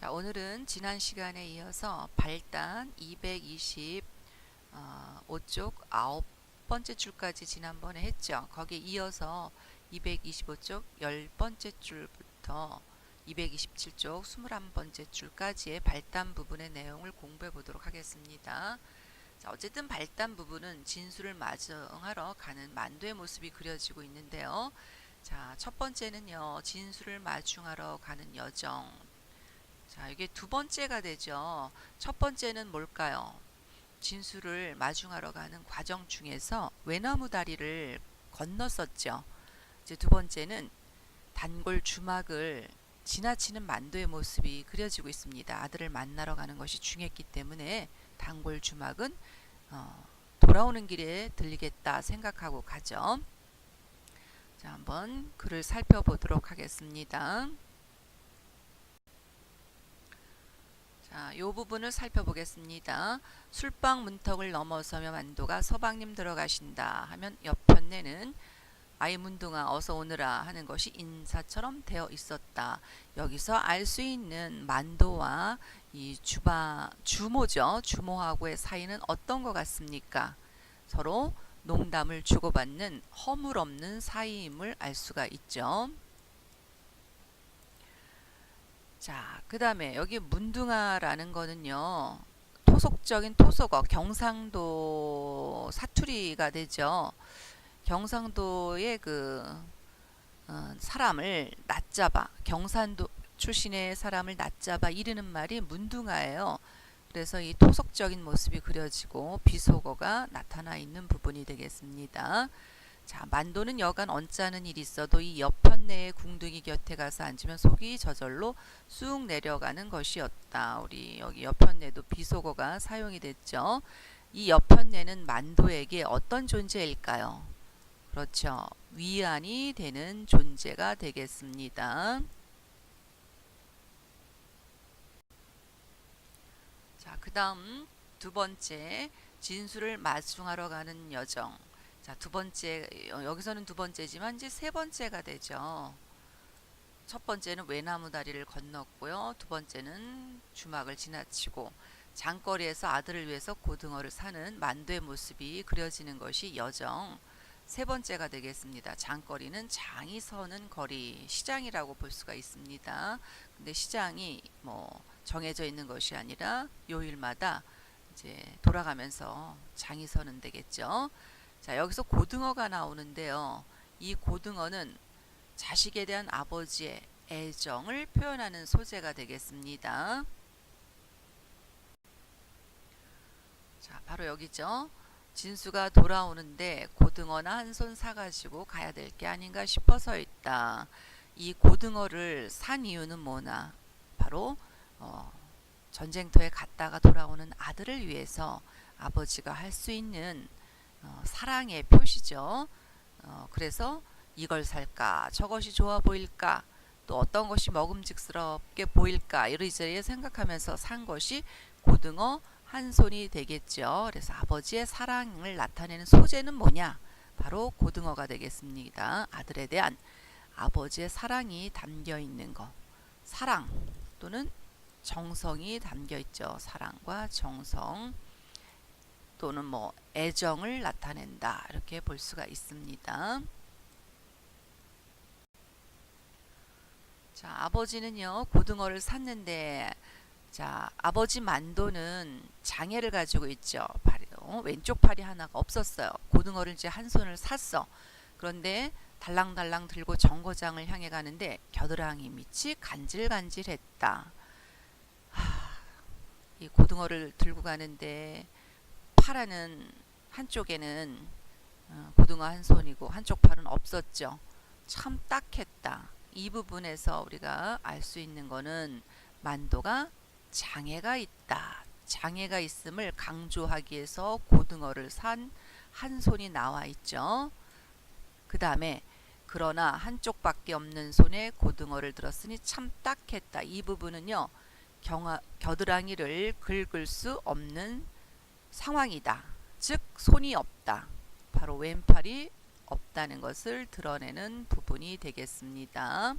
자, 오늘은 지난 시간에 이어서 발단 225쪽 9번째 줄까지 지난번에 했죠. 거기에 이어서 225쪽 10번째 줄부터 227쪽 21번째 줄까지의 발단 부분의 내용을 공부해 보도록 하겠습니다. 자, 어쨌든 발단 부분은 진수를 마주하러 가는 만도의 모습이 그려지고 있는데요. 자, 첫 번째는요, 진수를 마주하러 가는 여정. 자, 이게 두 번째가 되죠. 첫 번째는 뭘까요? 진수를 마중하러 가는 과정 중에서 외나무 다리를 건넜었죠. 이제 두 번째는 단골 주막을 지나치는 만도의 모습이 그려지고 있습니다. 아들을 만나러 가는 것이 중요했기 때문에 단골 주막은 돌아오는 길에 들리겠다 생각하고 가죠. 자, 한번 글을 살펴보도록 하겠습니다. 자, 요 부분을 살펴보겠습니다. 술방 문턱을 넘어서며 만도가 서방님 들어가신다 하면 옆편내는 아이 문둥아 어서 오너라 하는 것이 인사처럼 되어 있었다. 여기서 알 수 있는 만도와 이 주모죠. 주모하고의 사이는 어떤 것 같습니까? 서로 농담을 주고받는 허물없는 사이임을 알 수가 있죠. 자, 그 다음에 여기 문둥아라는 거는요, 토속적인 토속어, 경상도 사투리가 되죠. 경상도의 사람을 낮잡아, 경상도 출신의 사람을 낮잡아 이르는 말이 문둥아예요. 그래서 이 토속적인 모습이 그려지고 비속어가 나타나 있는 부분이 되겠습니다. 자, 만도는 여간 언짢은 일이 있어도 이 옆편내의 궁둥이 곁에 가서 앉으면 속이 저절로 쑥 내려가는 것이었다. 우리 여기 옆편내도 비속어가 사용이 됐죠. 이 옆편내는 만도에게 어떤 존재일까요? 그렇죠. 위안이 되는 존재가 되겠습니다. 자, 그 다음 두 번째, 진수를 마중하러 가는 여정. 자, 두 번째, 여기서는 두 번째지만 이제 세 번째가 되죠. 첫 번째는 외나무 다리를 건넜고요. 두 번째는 주막을 지나치고 장거리에서 아들을 위해서 고등어를 사는 만도의 모습이 그려지는 것이 여정. 세 번째가 되겠습니다. 장거리는 장이 서는 거리, 시장이라고 볼 수가 있습니다. 근데 시장이 정해져 있는 것이 아니라 요일마다 이제 돌아가면서 장이 서는 되겠죠. 자, 여기서 고등어가 나오는데요. 이 고등어는 자식에 대한 아버지의 애정을 표현하는 소재가 되겠습니다. 자, 바로 여기죠. 진수가 돌아오는데 고등어나 한 손 사가지고 가야 될 게 아닌가 싶어서 있다. 이 고등어를 산 이유는 뭐나? 바로 전쟁터에 갔다가 돌아오는 아들을 위해서 아버지가 할 수 있는 사랑의 표시죠. 그래서 이걸 살까? 저것이 좋아 보일까? 또 어떤 것이 먹음직스럽게 보일까? 이리저리 생각하면서 산 것이 고등어 한 손이 되겠죠. 그래서 아버지의 사랑을 나타내는 소재는 뭐냐? 바로 고등어가 되겠습니다. 아들에 대한 아버지의 사랑이 담겨 있는 것. 사랑 또는 정성이 담겨 있죠. 사랑과 정성. 또는 애정을 나타낸다 이렇게 볼 수가 있습니다. 자, 아버지는요 고등어를 샀는데 자, 아버지 만도는 장애를 가지고 있죠. 왼쪽 팔이 하나가 없었어요. 고등어를 이제 한 손을 샀어. 그런데 달랑달랑 들고 정거장을 향해 가는데 겨드랑이 밑이 간질간질했다. 이 고등어를 들고 가는데 팔하는 한쪽에는 고등어 한 손이고 한쪽 팔은 없었죠. 참 딱했다. 이 부분에서 우리가 알 수 있는 거는 만도가 장애가 있다. 장애가 있음을 강조하기 위해서 고등어를 산 한 손이 나와 있죠. 그 다음에 그러나 한쪽밖에 없는 손에 고등어를 들었으니 참 딱했다. 이 부분은요. 겨드랑이를 긁을 수 없는 상황이다. 즉 손이 없다. 바로 왼팔이 없다는 것을 드러내는 부분이 되겠습니다.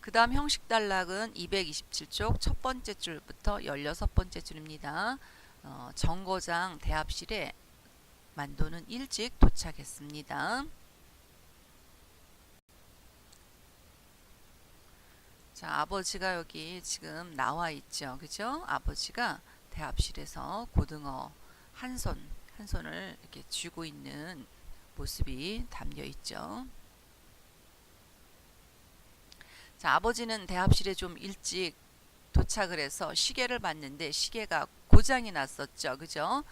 그 다음 형식 단락은 227쪽 첫 번째 줄부터 16번째 줄입니다. 정거장 대합실에 만도는 일찍 도착했습니다. 자, 아버지가 여기 지금 나와 있죠. 그죠? 아버지가 대합실에서 고등어 한 손을 이렇게 쥐고 있는 모습이 담겨 있죠. 자, 아버지는 대합실에 좀 일찍 도착을 해서 시계를 봤는데 시계가 고장이 났었죠. 그죠?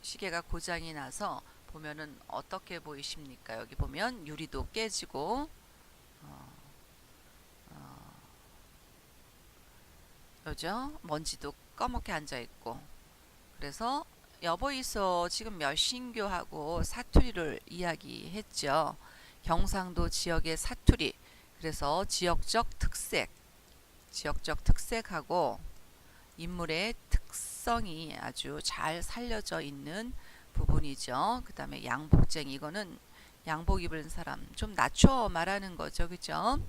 시계가 고장이 나서 보면은 어떻게 보이십니까? 여기 보면 유리도 깨지고 그죠? 먼지도 꺼멓게 앉아 있고. 그래서 여보 있어 지금 몇 신교하고 사투리를 이야기했죠. 경상도 지역의 사투리. 그래서 지역적 특색하고 인물의 특성이 아주 잘 살려져 있는 부분이죠. 그 다음에 양복쟁이, 이거는 양복 입은 사람 좀 낮춰 말하는 거죠. 그죠?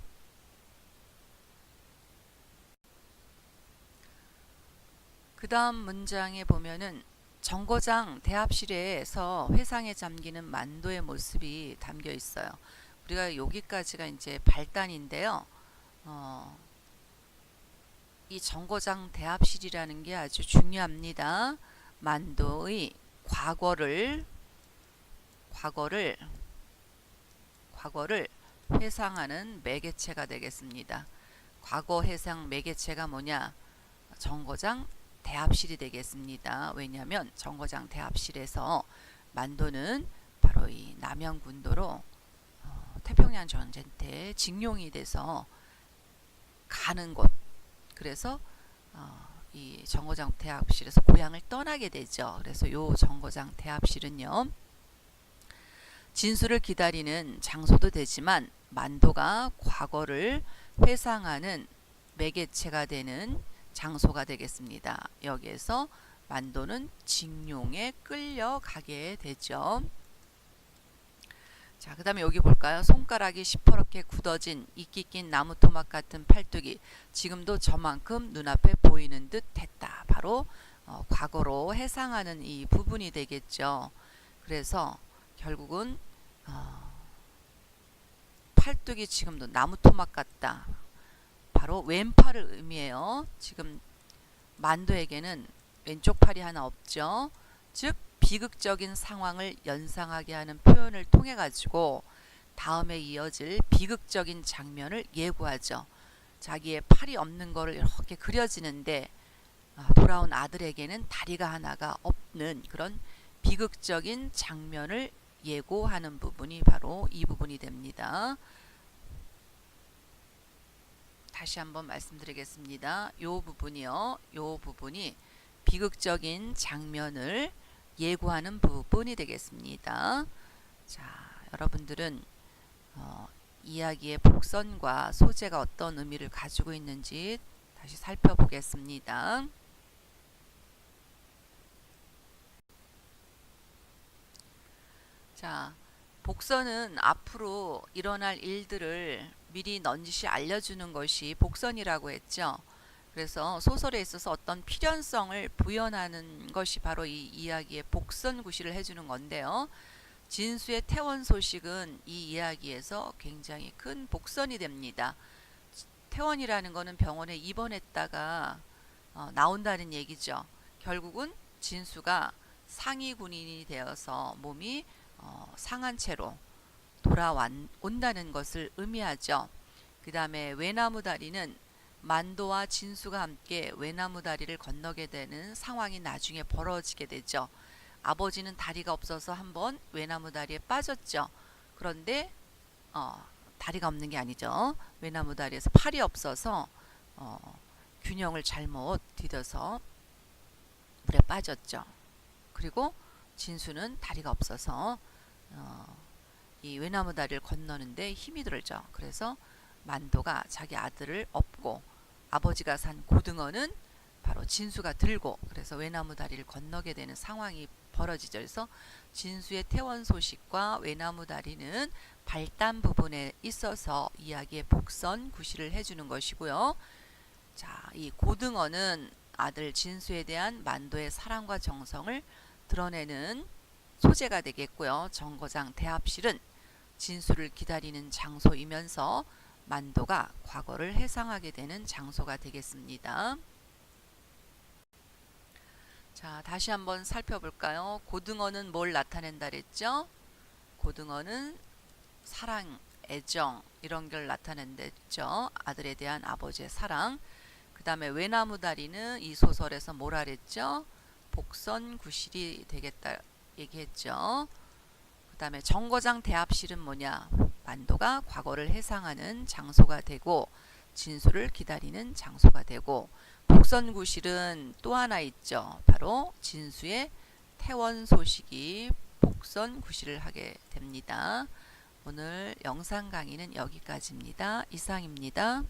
그 다음 문장에 보면은 정거장 대합실에서 회상에 잠기는 만도의 모습이 담겨 있어요. 우리가 여기까지가 이제 발단인데요. 이 정거장 대합실이라는 게 아주 중요합니다. 만도의 과거를 회상하는 매개체가 되겠습니다. 과거 회상 매개체가 뭐냐? 정거장 대합실이 되겠습니다. 왜냐하면 정거장 대합실에서 만도는 바로 이 남양군도로 태평양 전쟁 때 징용이 돼서 가는 곳. 그래서 이 정거장 대합실에서 고향을 떠나게 되죠. 그래서 요 정거장 대합실은요, 진수를 기다리는 장소도 되지만 만도가 과거를 회상하는 매개체가 되는 장소가 되겠습니다. 여기에서 만도는 징용에 끌려가게 되죠. 자, 그 다음에 여기 볼까요? 손가락이 시퍼렇게 굳어진 이끼 낀 나무 토막 같은 팔뚝이 지금도 저만큼 눈앞에 보이는 듯 했다. 바로 과거로 해상하는 이 부분이 되겠죠. 그래서 결국은 팔뚝이 지금도 나무 토막 같다. 바로 왼팔을 의미해요. 지금 만도에게는 왼쪽 팔이 하나 없죠. 즉 비극적인 상황을 연상하게 하는 표현을 통해 가지고 다음에 이어질 비극적인 장면을 예고하죠. 자기의 팔이 없는 거를 이렇게 그려지는데 돌아온 아들에게는 다리가 하나가 없는 그런 비극적인 장면을 예고하는 부분이 바로 이 부분이 됩니다. 다시 한번 말씀드리겠습니다. 요 부분이요. 요 부분이 비극적인 장면을 예고하는 부분이 되겠습니다. 자, 여러분들은 이야기의 복선과 소재가 어떤 의미를 가지고 있는지 다시 살펴보겠습니다. 자, 복선은 앞으로 일어날 일들을 미리 넌지시 알려주는 것이 복선이라고 했죠. 그래서 소설에 있어서 어떤 필연성을 부연하는 것이 바로 이 이야기의 복선 구실을 해주는 건데요. 진수의 퇴원 소식은 이 이야기에서 굉장히 큰 복선이 됩니다. 퇴원이라는 것은 병원에 입원했다가 나온다는 얘기죠. 결국은 진수가 상위 군인이 되어서 몸이 상한 채로 돌아온다는 것을 의미하죠. 그 다음에 외나무 다리는 만도와 진수가 함께 외나무 다리를 건너게 되는 상황이 나중에 벌어지게 되죠. 아버지는 다리가 없어서 한번 외나무 다리에 빠졌죠. 그런데 다리가 없는 게 아니죠. 외나무 다리에서 팔이 없어서 균형을 잘못 디뎌서 물에 빠졌죠. 그리고 진수는 다리가 없어서 이 외나무 다리를 건너는데 힘이 들죠. 그래서 만도가 자기 아들을 업고 아버지가 산 고등어는 바로 진수가 들고 그래서 외나무 다리를 건너게 되는 상황이 벌어지죠. 그래서 진수의 퇴원 소식과 외나무다리는 발단 부분에 있어서 이야기의 복선 구실을 해주는 것이고요. 자, 이 고등어는 아들 진수에 대한 만도의 사랑과 정성을 드러내는 소재가 되겠고요. 정거장 대합실은 진수를 기다리는 장소이면서 만도가 과거를 회상하게 되는 장소가 되겠습니다. 자, 다시 한번 살펴볼까요? 고등어는 뭘 나타낸다 그랬죠? 고등어는 사랑, 애정 이런 걸 나타낸다 했죠. 아들에 대한 아버지의 사랑. 그 다음에 외나무다리는 이 소설에서 뭐라 그랬죠? 복선구실이 되겠다 얘기했죠. 그 다음에 정거장 대합실은 뭐냐? 만도가 과거를 회상하는 장소가 되고 진수를 기다리는 장소가 되고, 복선구실은 또 하나 있죠. 바로 진수의 퇴원 소식이 복선구실을 하게 됩니다. 오늘 영상 강의는 여기까지입니다. 이상입니다.